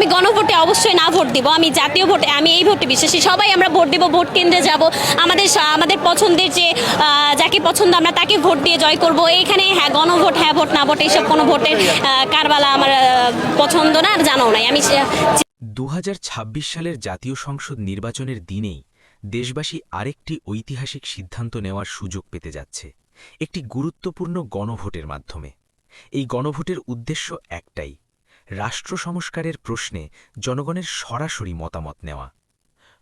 আমি গণভোটে অবশ্যই না ভোট দিব। আমি জাতীয় ভোটে, আমি এই ভোটে বিশ্বাসী। সবাই আমরা ভোট দিব, ভোট কেন্দ্রে যাব, আমাদের পছন্দের যে যাকে পছন্দ আমরা তাকে ভোট দিয়ে জয় করব। এইখানে হ্যাঁ গণভোট, হ্যাঁ ভোট, না ভোট, এইসব কোনো ভোটের কারবালা আমার পছন্দ না, আর জানাও নাই আমি। 2026 সালের জাতীয় সংসদ নির্বাচনের দিনেই দেশবাসী আরেকটি ঐতিহাসিক সিদ্ধান্ত নেওয়ার সুযোগ পেতে যাচ্ছে, একটি গুরুত্বপূর্ণ গণভোটের মাধ্যমে। এই গণভোটের উদ্দেশ্য একটাই, রাষ্ট্র সংস্কারের প্রশ্নে জনগণের সরাসরি মতামত নেওয়া।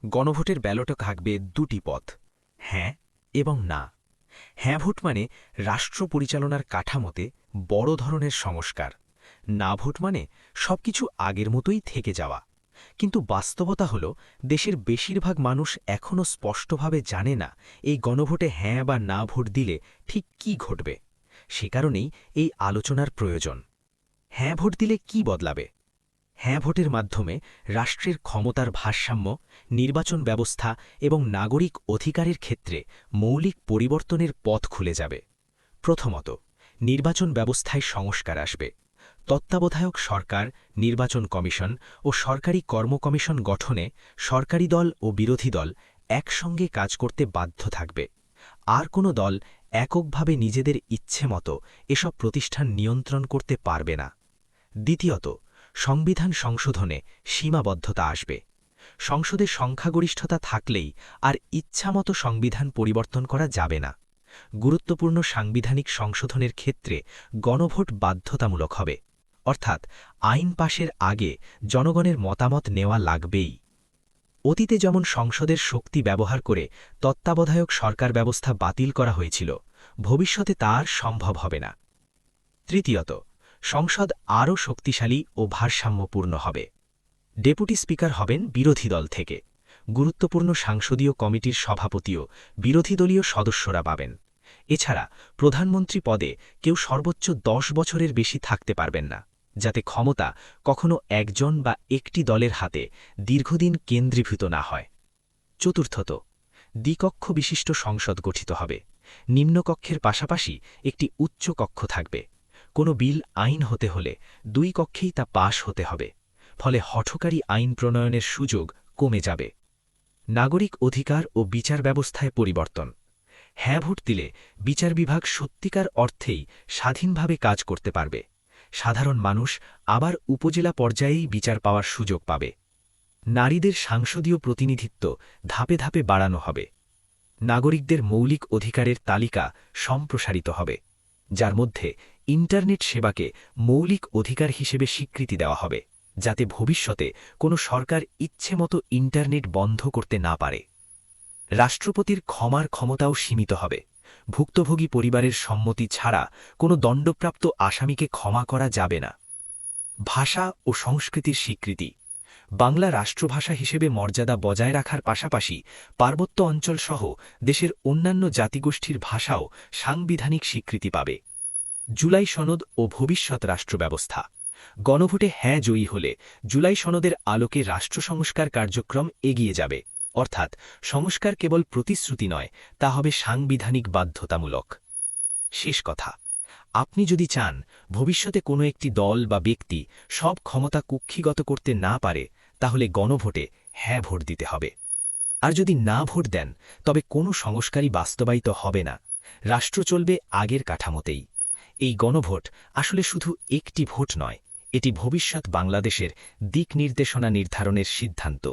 গণভোটের ব্যালটে থাকবে দুটি পথ, হ্যাঁ এবং না। হ্যাঁ ভোট মানে রাষ্ট্র পরিচালনার কাঠামোতে বড় ধরনের সংস্কার, না ভোট মানে সবকিছু আগের মতোই থেকে যাওয়া। কিন্তু বাস্তবতা হল, দেশের বেশিরভাগ মানুষ এখনও স্পষ্টভাবে জানে না এই গণভোটে হ্যাঁ বা না ভোট দিলে ঠিক কি ঘটবে। সে কারণেই এই আলোচনার প্রয়োজন। হ্যাঁ ভোট দিলে কি বদলাবে? হ্যাঁ ভোটের মাধ্যমে রাষ্ট্রের ক্ষমতার ভারসাম্য, নির্বাচন ব্যবস্থা এবং নাগরিক অধিকারের ক্ষেত্রে মৌলিক পরিবর্তনের পথ খুলে যাবে। প্রথমত, নির্বাচন ব্যবস্থায় সংস্কার আসবে। তত্ত্বাবধায়ক সরকার, নির্বাচন কমিশন ও সরকারি কর্মকমিশন গঠনে সরকারি দল ও বিরোধী দল একসঙ্গে কাজ করতে বাধ্য থাকবে। আর কোনো দল এককভাবে নিজেদের ইচ্ছে মতো এসব প্রতিষ্ঠান নিয়ন্ত্রণ করতে পারবে না। দ্বিতীয়ত, সংবিধান সংশোধনে সীমাবদ্ধতা আসবে। সংসদে সংখ্যাগরিষ্ঠতা থাকলেই আর ইচ্ছামতো সংবিধান পরিবর্তন করা যাবে না। গুরুত্বপূর্ণ সাংবিধানিক সংশোধনের ক্ষেত্রে গণভোট বাধ্যতামূলক হবে, অর্থাৎ আইন পাশের আগে জনগণের মতামত নেওয়া লাগবেই। অতীতে যেমন সংসদের শক্তি ব্যবহার করে তত্ত্বাবধায়ক সরকার ব্যবস্থা বাতিল করা হয়েছিল, ভবিষ্যতে তা আর সম্ভব হবে না। তৃতীয়ত, সংসদ আরও শক্তিশালী ও ভারসাম্যপূর্ণ হবে। ডেপুটি স্পিকার হবেন বিরোধী দল থেকে। গুরুত্বপূর্ণ সাংসদীয় কমিটির সভাপতিও বিরোধী দলীয় সদস্যরা পাবেন। এছাড়া প্রধানমন্ত্রী পদে কেউ সর্বোচ্চ 10 বছরের বেশি থাকতে পারবেন না, যাতে ক্ষমতা কখনো একজন বা একটি দলের হাতে দীর্ঘদিন কেন্দ্রীভূত না হয়। চতুর্থত, দ্বিকক্ষ বিশিষ্ট সংসদ গঠিত হবে। নিম্নকক্ষের পাশাপাশি একটি উচ্চ কক্ষ থাকবে। কোনো বিল আইন হতে হলে দুই কক্ষেই তা পাশ হতে হবে, ফলে হঠকারী আইন প্রণয়নের সুযোগ কমে যাবে। নাগরিক অধিকার ও বিচার ব্যবস্থায় পরিবর্তন। হ্যাঁ ভোট দিলে বিচার বিভাগ সত্যিকার অর্থেই স্বাধীনভাবে কাজ করতে পারবে। সাধারণ মানুষ আবার উপজেলা পর্যায়েই বিচার পাওয়ার সুযোগ পাবে। নারীদের সাংসদীয় প্রতিনিধিত্ব ধাপে ধাপে বাড়ানো হবে। নাগরিকদের মৌলিক অধিকারের তালিকা সম্প্রসারিত হবে, যার মধ্যে ইন্টারনেট সেবাকে মৌলিক অধিকার হিসেবে স্বীকৃতি দেওয়া হবে, যাতে ভবিষ্যতে কোনো সরকার ইচ্ছেমতো ইন্টারনেট বন্ধ করতে না পারে। রাষ্ট্রপতির ক্ষমার ক্ষমতাও সীমিত হবে। ভুক্তভোগী পরিবারের সম্মতি ছাড়া কোনো দণ্ডপ্রাপ্ত আসামিকে ক্ষমা করা যাবে না। ভাষা ও সংস্কৃতির স্বীকৃতি। বাংলা রাষ্ট্রভাষা হিসেবে মর্যাদা বজায় রাখার পাশাপাশি পার্বত্য অঞ্চলসহ দেশের অন্যান্য জাতিগোষ্ঠীর ভাষাও সাংবিধানিক স্বীকৃতি পাবে। জুলাই সনদ ও ভবিষ্যৎ রাষ্ট্র ব্যবস্থা। গণভোটে হ্যাঁ জয়ী হলে জুলাই সনদের আলোকে রাষ্ট্র সংস্কার কার্যক্রম এগিয়ে যাবে, অর্থাৎ সংস্কার কেবল প্রতিশ্রুতি নয়, তা হবে সাংবিধানিক বাধ্যতামূলক। শেষ কথা, আপনি যদি চান ভবিষ্যতে কোনো একটি দল বা ব্যক্তি সব ক্ষমতা কুক্ষিগত করতে না পারে, তাহলে গণভোটে হ্যাঁ ভোট দিতে হবে। আর যদি না ভোট দেন, তবে কোনো সংস্কারই বাস্তবায়িত হবে না, রাষ্ট্র চলবে আগের কাঠামোতেই। এই গণভোট আসলে শুধু একটি ভোট নয়, এটি ভবিষ্যৎ বাংলাদেশের দিক নির্দেশনা নির্ধারণের সিদ্ধান্ত।